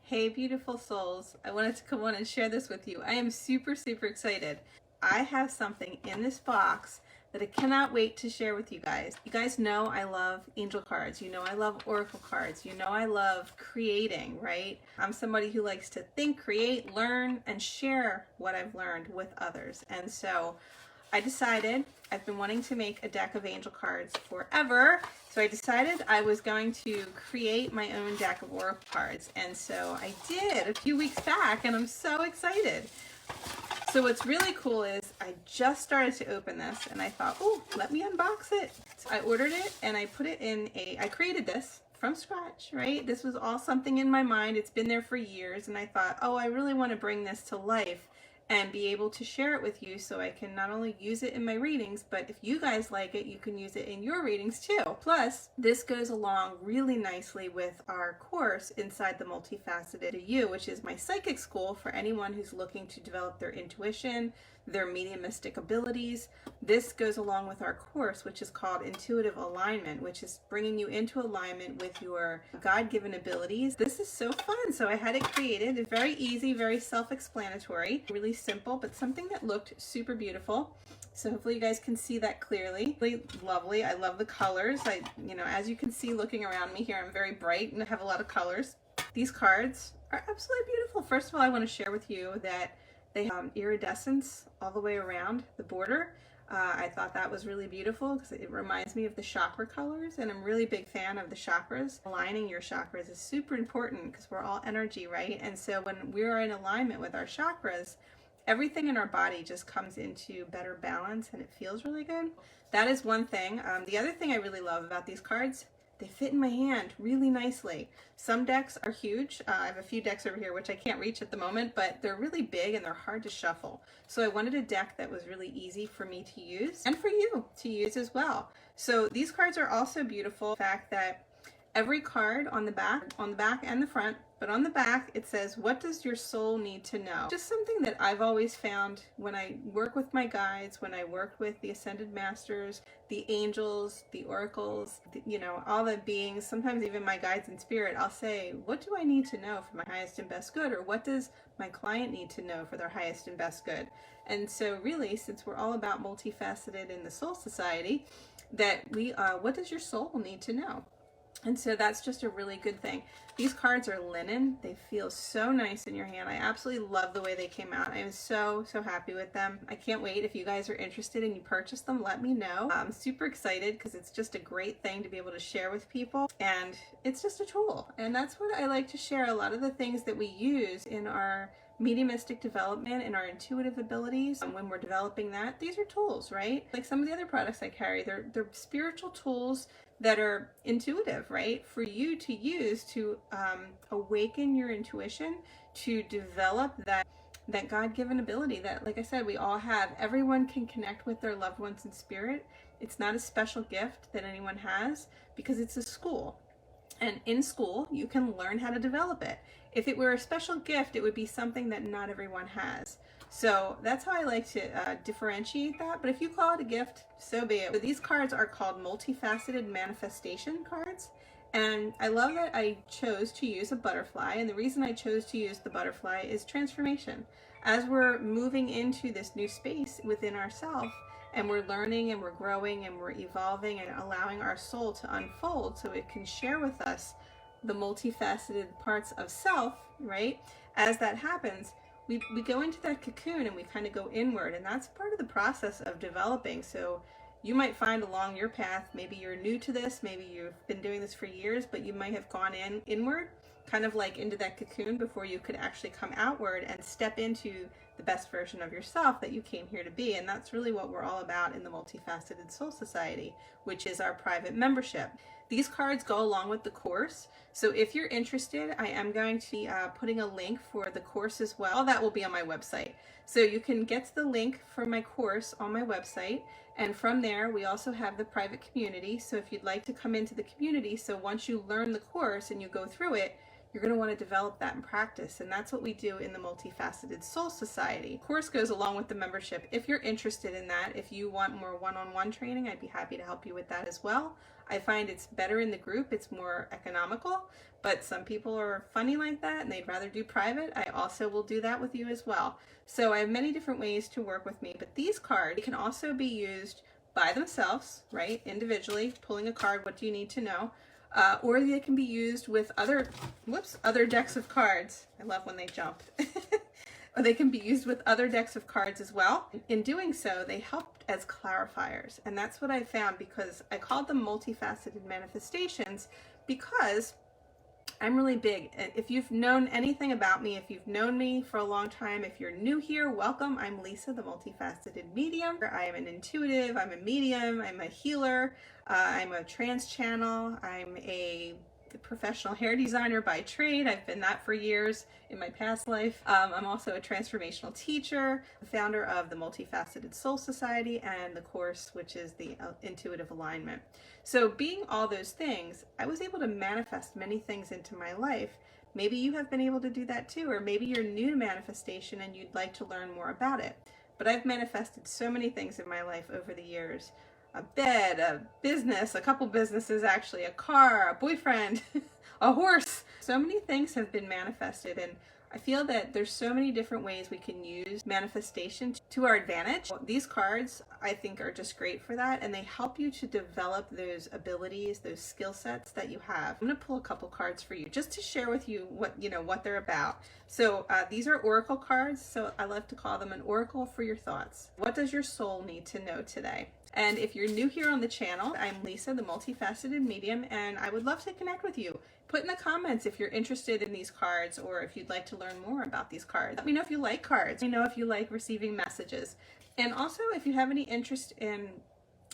Hey, beautiful souls. I wanted to come on and share this with you. I am super, super excited. I have something in this box that I cannot wait to share with you guys. You guys know I love angel cards. You know I love oracle cards. You know I love creating, right? I'm somebody who likes to think, create, learn, and share what I've learned with others. And so I decided I've been wanting to make a deck of angel cards forever. So I decided I was going to create my own deck of oracle cards. And so I did a few weeks back, and I'm so excited. So what's really cool is I just started to open this and I thought, oh, let me unbox it. So I ordered it and I put it in I created this from scratch, right? This was all something in my mind. It's been there for years, and I thought, oh, I really want to bring this to life and be able to share it with you so I can not only use it in my readings, but if you guys like it, you can use it in your readings too. Plus, this goes along really nicely with our course inside the Multifaceted You, which is my psychic school for anyone who's looking to develop their intuition, their mediumistic abilities. This goes along with our course, which is called Intuitive Alignment, which is bringing you into alignment with your God-given abilities. This is so fun. So I had it created. It's very easy, very self-explanatory, really simple, but something that looked super beautiful. So hopefully you guys can see that clearly. Really lovely. I love the colors. As you can see looking around me here, I'm very bright and I have a lot of colors. These cards are absolutely beautiful. First of all, I want to share with you that they have iridescence all the way around the border. I thought that was really beautiful because it reminds me of the chakra colors, and I'm a really big fan of the chakras. Aligning your chakras is super important because we're all energy, right? And so when we're in alignment with our chakras, everything in our body just comes into better balance and it feels really good. That is one thing. The other thing I really love about these cards, they fit in my hand really nicely. Some decks are huge. I have a few decks over here which I can't reach at the moment, but they're really big and they're hard to shuffle. So I wanted a deck that was really easy for me to use and for you to use as well. So these cards are also beautiful. The fact that every card on the back and the front, but on the back it says, what does your soul need to know? Just something that I've always found when I work with my guides, when I work with the Ascended Masters, the angels, the oracles, all the beings, sometimes even my guides in spirit, I'll say, what do I need to know for my highest and best good? Or what does my client need to know for their highest and best good? And so really, since we're all about multifaceted in the Soul Society, that what does your soul need to know? And so that's just a really good thing. These cards are linen. They feel so nice in your hand. I absolutely love the way they came out. I am so, so happy with them. I can't wait. If you guys are interested and you purchase them, let me know. I'm super excited because it's just a great thing to be able to share with people. And it's just a tool. And that's what I like to share. A lot of the things that we use in our mediumistic development and our intuitive abilities, and when we're developing that, these are tools, right? Like some of the other products I carry, they're spiritual tools that are intuitive, right? For you to use to awaken your intuition, to develop that God-given ability that, like I said, we all have. Everyone can connect with their loved ones in spirit. It's not a special gift that anyone has because it's a school. And in school, you can learn how to develop it. If it were a special gift, it would be something that not everyone has. So that's how I like to differentiate that. But if you call it a gift, so be it. So these cards are called Multifaceted Manifestation cards. And I love that I chose to use a butterfly. And the reason I chose to use the butterfly is transformation. As we're moving into this new space within ourselves, and we're learning and we're growing and we're evolving and allowing our soul to unfold so it can share with us the multifaceted parts of self, right? As that happens, we go into that cocoon and we kind of go inward, and that's part of the process of developing. So you might find along your path, maybe you're new to this, maybe you've been doing this for years, but you might have gone inward, kind of like into that cocoon before you could actually come outward and step into the best version of yourself that you came here to be. And that's really what we're all about in the Multifaceted Soul Society, which is our private membership. These cards go along with the course. So if you're interested, I am going to be putting a link for the course as well. All that will be on my website. So you can get to the link for my course on my website. And from there, we also have the private community. So if you'd like to come into the community, so once you learn the course and you go through it, you're going to want to develop that in practice. And that's what we do in the Multifaceted Soul Society. Of course, goes along with the membership. If you're interested in that, if you want more one-on-one training, I'd be happy to help you with that as well. I find it's better in the group. It's more economical, but some people are funny like that and they'd rather do private. I also will do that with you as well. So I have many different ways to work with me, but these cards can also be used by themselves, right? Individually, pulling a card, what do you need to know? Or they can be used with other decks of cards. I love when they jump. Or they can be used with other decks of cards as well. In doing so, they help as clarifiers. And that's what I found, because I called them multifaceted manifestations, because I'm really big. If you've known anything about me, if you've known me for a long time, if you're new here, welcome. I'm Lisa, the Multifaceted Medium. I am an intuitive, I'm a medium, I'm a healer, I'm a trans channel, I'm a professional hair designer by trade. I've been that for years in my past life. I'm also a transformational teacher, the founder of the Multifaceted Soul Society and the course, which is the Intuitive Alignment. So being all those things, I was able to manifest many things into my life. Maybe you have been able to do that too, or maybe you're new to manifestation and you'd like to learn more about it. But I've manifested so many things in my life over the years. A bed, a business, a couple businesses actually, a car, a boyfriend, a horse. So many things have been manifested, and I feel that there's so many different ways we can use manifestation to our advantage. These cards, I think, are just great for that, and they help you to develop those abilities, those skill sets that you have. I'm going to pull a couple cards for you just to share with you what they're about. So these are oracle cards, so I love to call them an oracle for your thoughts. What does your soul need to know today? And if you're new here on the channel, I'm Lisa, the Multifaceted Medium, and I would love to connect with you. Put in the comments if you're interested in these cards or if you'd like to learn more about these cards. Let me know if you like cards. Let me know if you like receiving messages. And also, if you have any interest in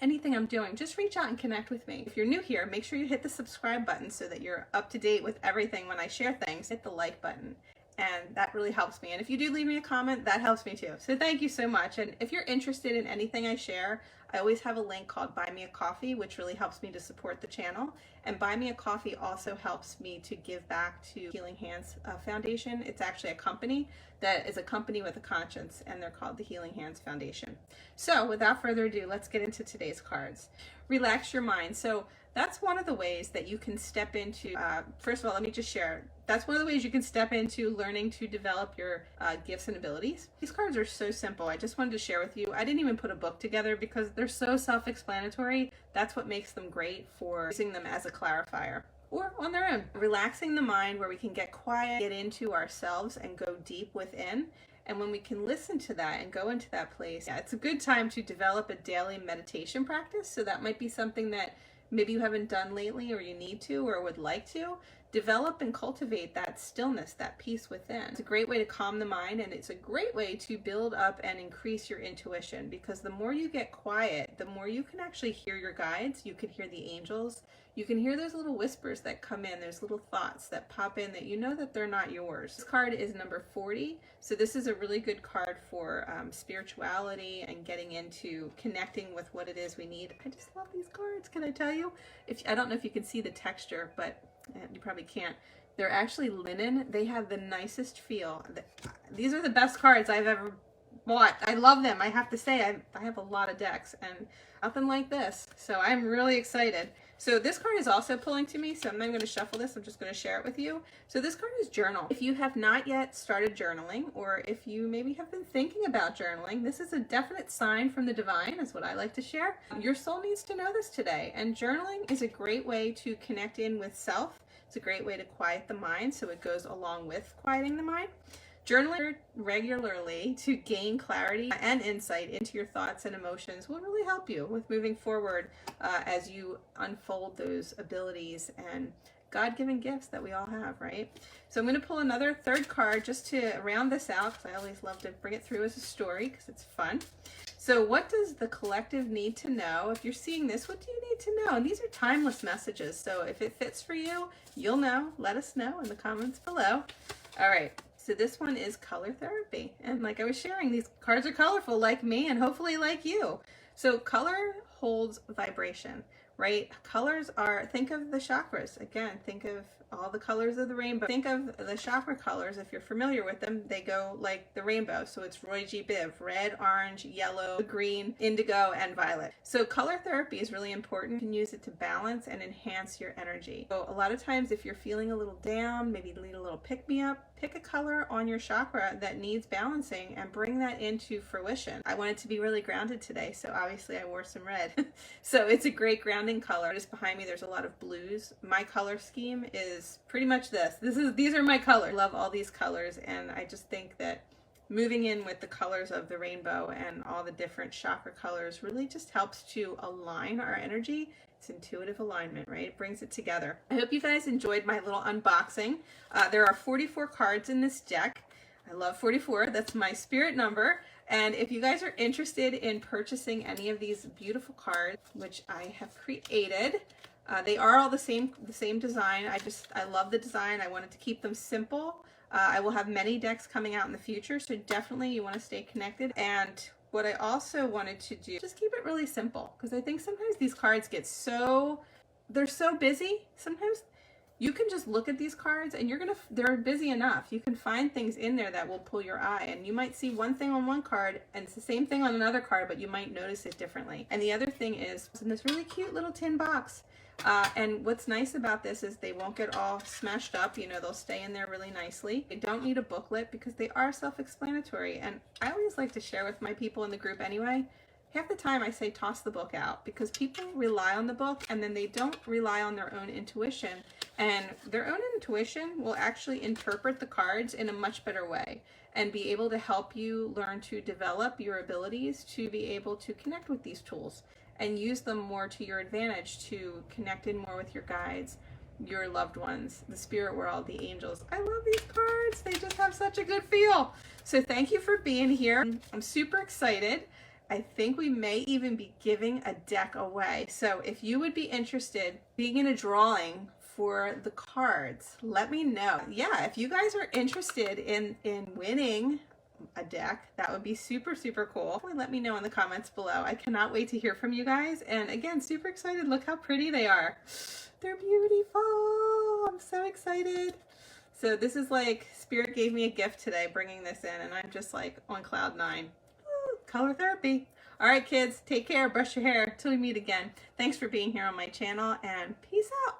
anything I'm doing, just reach out and connect with me. If you're new here, make sure you hit the subscribe button so that you're up to date with everything when I share things. Hit the like button. And that really helps me. And if you do leave me a comment, that helps me too. So thank you so much. And if you're interested in anything I share, I always have a link called Buy Me a Coffee, which really helps me to support the channel. And Buy Me a Coffee also helps me to give back to Healing Hands Foundation. It's actually a company that is a company with a conscience, and they're called the Healing Hands Foundation. So without further ado, let's get into today's cards. Relax your mind. So that's one of the ways that you can step into, first of all, let me just share. That's one of the ways you can step into learning to develop your gifts and abilities. These cards are so simple. I just wanted to share with you. I didn't even put a book together because they're so self-explanatory. That's what makes them great for using them as a clarifier or on their own. Relaxing the mind, where we can get quiet, get into ourselves and go deep within. And when we can listen to that and go into that place, it's a good time to develop a daily meditation practice. So that might be something that maybe you haven't done lately, or you need to, or would like to. Develop and cultivate that stillness, that peace within. It's a great way to calm the mind, and it's a great way to build up and increase your intuition, because the more you get quiet, the more you can actually hear your guides. You can hear the angels. You can hear those little whispers that come in, those little thoughts that pop in that you know that they're not yours. This card is number 40. So this is a really good card for spirituality and getting into connecting with what it is we need. I just love these cards, can I tell you? I don't know if you can see the texture, but you probably can't. They're actually linen. They have the nicest feel. These are the best cards I've ever bought. I love them. I have to say, I have a lot of decks and nothing like this. So I'm really excited. So this card is also pulling to me, so I'm not going to shuffle this. I'm just going to share it with you. So this card is journal. If you have not yet started journaling, or if you maybe have been thinking about journaling, this is a definite sign from the divine, is what I like to share. Your soul needs to know this today. And journaling is a great way to connect in with self. It's a great way to quiet the mind, so it goes along with quieting the mind. Journaling regularly to gain clarity and insight into your thoughts and emotions will really help you with moving forward as you unfold those abilities and God-given gifts that we all have, right? So I'm going to pull another third card just to round this out, because I always love to bring it through as a story because it's fun. So what does the collective need to know? If you're seeing this, what do you need to know? And these are timeless messages, so if it fits for you, you'll know. Let us know in the comments below. All right. So this one is color therapy. And like I was sharing, these cards are colorful like me and hopefully like you. So color holds vibration, right? Colors are, think of the chakras. Again, think of all the colors of the rainbow. Think of the chakra colors, if you're familiar with them, they go like the rainbow. So it's Roy G. Biv, red, orange, yellow, green, indigo, and violet. So color therapy is really important. You can use it to balance and enhance your energy. So a lot of times if you're feeling a little down, maybe need a little pick-me-up, pick a color on your chakra that needs balancing and bring that into fruition. I wanted to be really grounded today, so obviously I wore some red. So it's a great grounding color. Just behind me there's a lot of blues. My color scheme is pretty much this. These are my colors. I love all these colors, and I just think that moving in with the colors of the rainbow and all the different chakra colors really just helps to align our energy. It's intuitive alignment, right? It brings it together. I hope you guys enjoyed my little unboxing. There are 44 cards in this deck. I love 44. That's my spirit number. And if you guys are interested in purchasing any of these beautiful cards, which I have created, they are all the same design. I love the design. I wanted to keep them simple. I will have many decks coming out in the future, so definitely you want to stay connected. And what I also wanted to do, just keep it really simple, because I think sometimes these cards get they're so busy. Sometimes you can just look at these cards and they're busy enough. You can find things in there that will pull your eye, and you might see one thing on one card and it's the same thing on another card, but you might notice it differently. And the other thing is, in this really cute little tin box, and what's nice about this is they won't get all smashed up. You know, they'll stay in there really nicely. They don't need a booklet because they are self-explanatory. And I always like to share with my people in the group anyway. Half the time I say toss the book out, because people rely on the book and then they don't rely on their own intuition. And their own intuition will actually interpret the cards in a much better way and be able to help you learn to develop your abilities to be able to connect with these tools and use them more to your advantage, to connect in more with your guides, your loved ones, the spirit world, the angels. I love these cards. They just have such a good feel. So thank you for being here. I'm super excited. I think we may even be giving a deck away. So if you would be interested being in a drawing for the cards, let me know. Yeah, if you guys are interested in winning a deck, that would be super, super cool. Let me know in the comments below. I cannot wait to hear from you guys. And again, super excited. Look how pretty they are. They're beautiful. I'm so excited. So this is like, Spirit gave me a gift today bringing this in, and I'm just like on cloud 9. Ooh, color therapy. All right, kids, take care. Brush your hair. Till we meet again. Thanks for being here on my channel, and peace out.